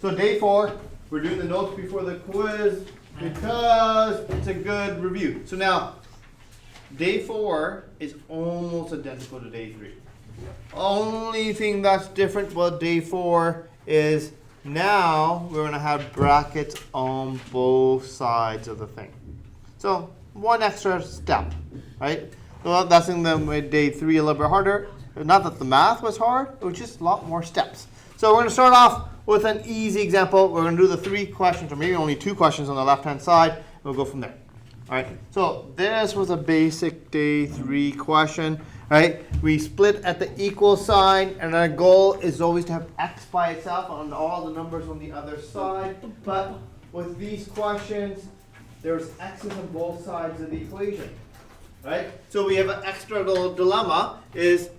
So day 4, we're doing the notes before the quiz because it's a good review. So now, day 4 is almost identical to day 3. Only thing that's different about day 4 is now we're going to have brackets on both sides of the thing. So one extra step, right? Well, that's in the day 3 a little bit harder. Not that the math was hard, it was just a lot more steps. So we're going to start off with an easy example. We're going to do the 3 questions, or maybe only 2 questions on the left-hand side, and we'll go from there. All right, so this was a basic day 3 question, right? We split at the equal sign, and our goal is always to have x by itself on all the numbers on the other side. But with these questions, there's x's on both sides of the equation, right? So we have an extra little dilemma is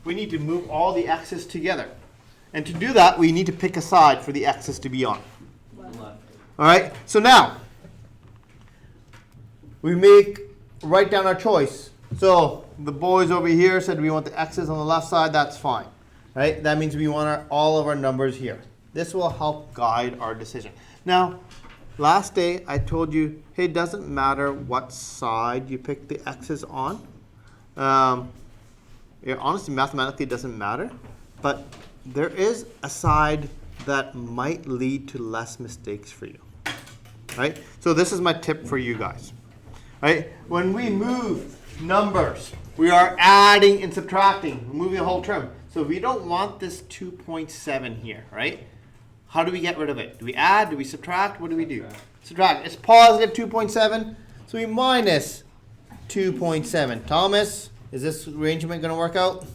we need to move all the x's together. And to do that, we need to pick a side for the x's to be on. All right, so now we write down our choice. So the boys over here said we want the x's on the left side. That's fine, right? That means we want all of our numbers here. This will help guide our decision. Now, last day I told you, hey, it doesn't matter what side you pick the x's on. Honestly, mathematically, it doesn't matter. But there is a side that might lead to less mistakes for you, right? So this is my tip for you guys, right? When we move numbers, we are adding and subtracting, we're moving a whole term. So we don't want this 2.7 here, right? How do we get rid of it? Do we add? Do we subtract? What do we do? Subtract. It's positive 2.7, so we minus 2.7. Thomas, is this arrangement going to work out?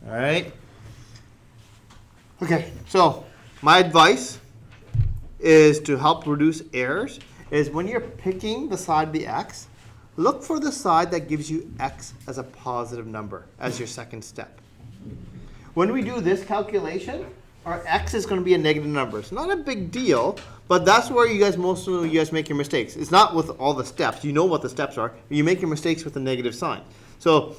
All right. Okay, so my advice is to help reduce errors is when you're picking the side of the x, look for the side that gives you x as a positive number as your second step. When we do this calculation, our x is going to be a negative number. It's not a big deal, but that's where most of you guys make your mistakes. It's not with all the steps. You know what the steps are. You make your mistakes with a negative sign. So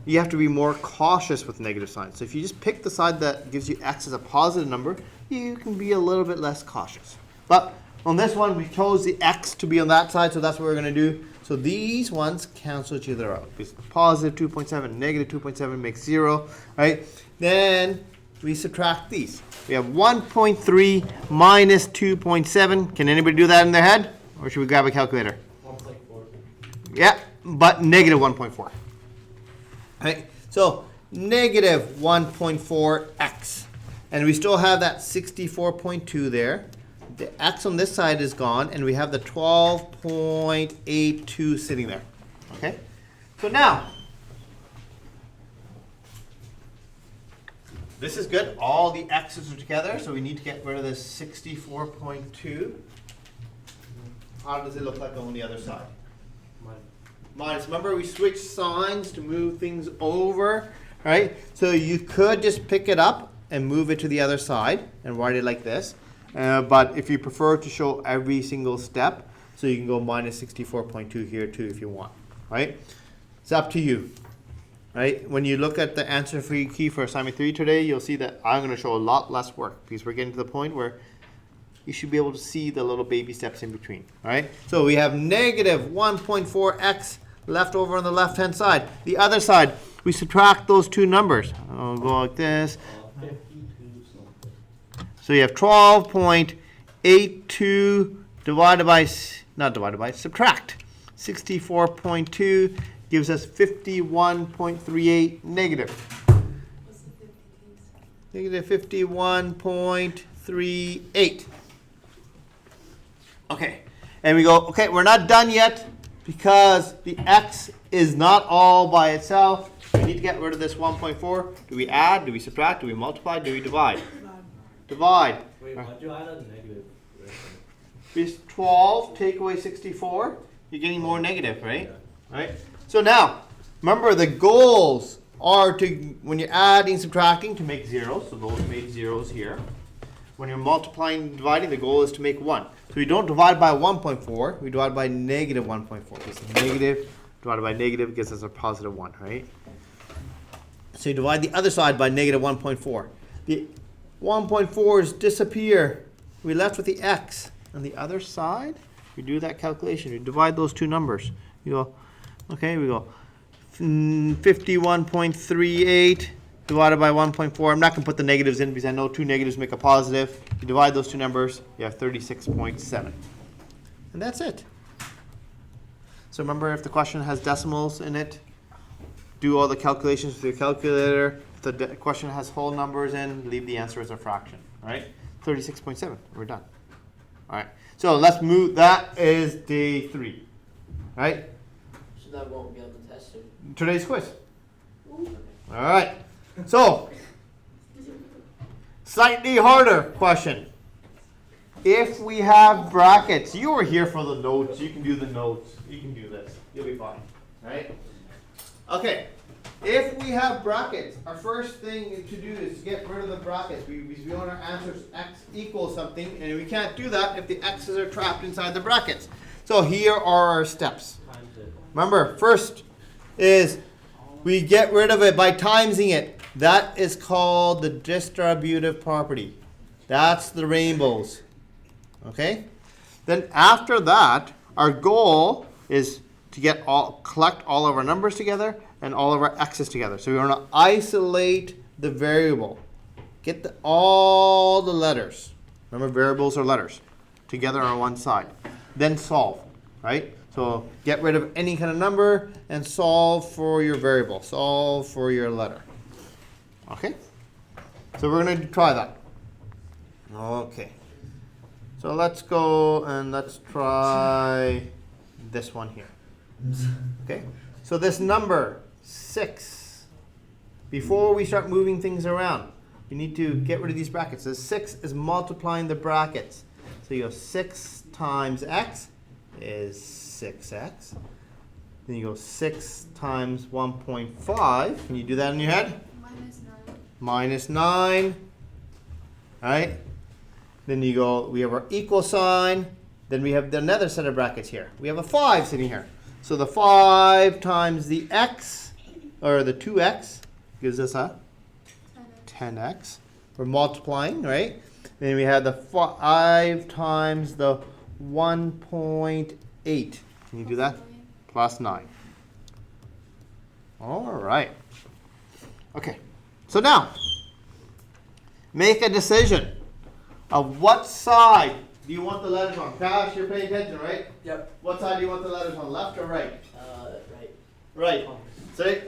you have to be more cautious with negative signs. So if you just pick the side that gives you x as a positive number, you can be a little bit less cautious. But on this one, we chose the x to be on that side, so that's what we're going to do. So these ones cancel each other out. Because positive 2.7, negative 2.7 makes 0, right? Then we subtract these. We have 1.3 minus 2.7. Can anybody do that in their head? Or should we grab a calculator? 1.4. Yeah, but negative 1.4. Right? So negative 1.4x. And we still have that 64.2 there. The x on this side is gone, and we have the 12.82 sitting there. Okay? So now, this is good. All the x's are together, so we need to get rid of this 64.2. How does it look like on the other side? Minus. Remember, we switched signs to move things over, right? So you could just pick it up and move it to the other side and write it like this. But if you prefer to show every single step, so you can go minus 64.2 here too if you want, right? It's up to you, right? When you look at the answer key for assignment 3 today, you'll see that I'm going to show a lot less work because we're getting to the point where you should be able to see the little baby steps in between, all right? So we have negative 1.4x left over on the left-hand side. The other side, we subtract those two numbers. I'll go like this. So you have 12.82 subtract 64.2 gives us 51.38 negative. Negative 51.38. Okay, and we go, okay, we're not done yet because the x is not all by itself. We need to get rid of this 1.4. Do we add? Do we subtract? Do we multiply? Do we divide? Divide. Wait, why'd you add a negative? It's 12, take away 64. You're getting more negative, right? Yeah. Right? So now, remember the goals are to, when you're adding, subtracting, to make zeros. So those made zeros here. When you're multiplying and dividing, the goal is to make 1. So we don't divide by 1.4, we divide by negative 1.4. Because negative divided by negative gives us a positive 1, right? So you divide the other side by negative 1.4. 1.4s disappear. We left with the x. On the other side, we do that calculation. We divide those two numbers. You go, okay, we go 51.38 divided by 1.4. I'm not going to put the negatives in because I know two negatives make a positive. You divide those two numbers, you have 36.7. And that's it. So remember, if the question has decimals in it, do all the calculations with your calculator. If the question has whole numbers in, leave the answer as a fraction. All right? 36.7. We're done. All right. So let's move. That is day 3. All right? So that won't be on the test. So. Today's quiz. All right. So, slightly harder question. If we have brackets, you were here for the notes. You can do the notes. You can do this. You'll be fine. All right? Okay. If we have brackets, our first thing to do is get rid of the brackets. We want our answers x equals something, and we can't do that if the x's are trapped inside the brackets. So here are our steps. Remember, first is we get rid of it by timesing it. That is called the distributive property. That's the rainbows. Okay? Then after that, our goal is to collect all of our numbers together and all of our x's together. So we want to isolate the variable. Get all the letters. Remember, variables are letters together on one side. Then solve, right? So get rid of any kind of number and solve for your variable. Solve for your letter. Okay? So we're going to try that. Okay. So let's go and let's try this one here. Okay? So this number, 6, before we start moving things around, we need to get rid of these brackets. So 6 is multiplying the brackets. So you go 6 times x is 6x. Then you go 6 times 1.5. Can you do that in your head? Minus 9. All right? Then you go, we have our equal sign. Then we have another set of brackets here. We have a 5 sitting here. So the 5 times the x, or the 2x, gives us a 10x. We're multiplying, right? Then we have the 5 times the 1.8. Can you do that? Plus 9. All right. Okay. So now, make a decision of what side do you want the letters on? Cash, you're paying attention, right? Yep. What side do you want the letters on, left or right? Right. Right. See?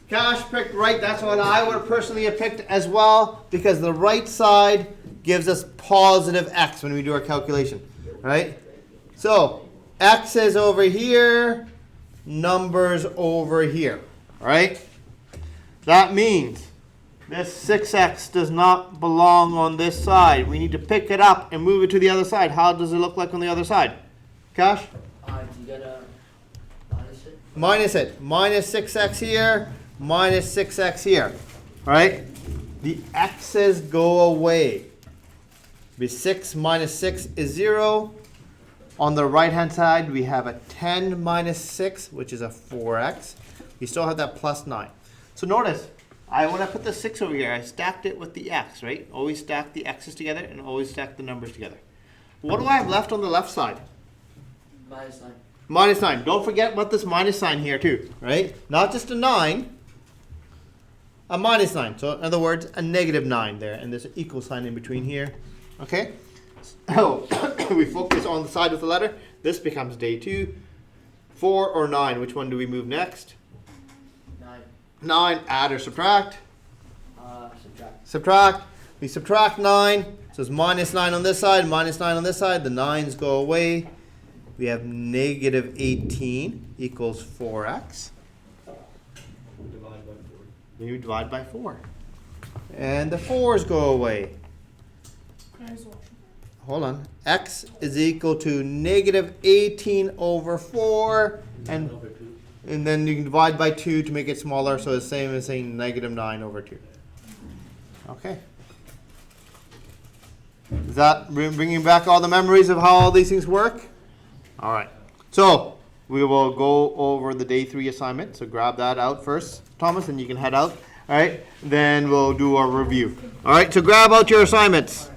Cash picked right. That's what I would personally have picked as well, because the right side gives us positive x when we do our calculation. Right? So, x is over here, numbers over here. Right? That means this 6x does not belong on this side. We need to pick it up and move it to the other side. How does it look like on the other side? Cash? You gotta minus it. Minus it. Minus 6x here, minus 6x here. All right? The x's go away. Be 6 minus 6 is 0. On the right-hand side, we have a 10 minus 6, which is a 4x. We still have that plus 9. So notice, when I put the 6 over here, I stacked it with the x, right? Always stack the x's together and always stack the numbers together. What do I have left on the left side? Minus 9. Minus 9. Don't forget about this minus sign here too, right? Not just a 9, a minus 9. So in other words, a negative 9 there. And there's an equal sign in between here. Okay? So we focus on the side with the letter. This becomes day 2. 4 or 9, which one do we move next? 9, add or subtract? Subtract. Subtract. We subtract 9. So it's minus 9 on this side, minus 9 on this side. The 9s go away. We have negative 18 equals 4x. Then you divide by 4. And the 4s go away. Hold on. X is equal to negative 18 over 4. And then you can divide by 2 to make it smaller, so it's the same as saying negative 9 over 2. Okay. Is that bringing back all the memories of how all these things work? All right. So we will go over the day 3 assignment. So grab that out first, Thomas, and you can head out. All right, then we'll do our review. All right, so grab out your assignments.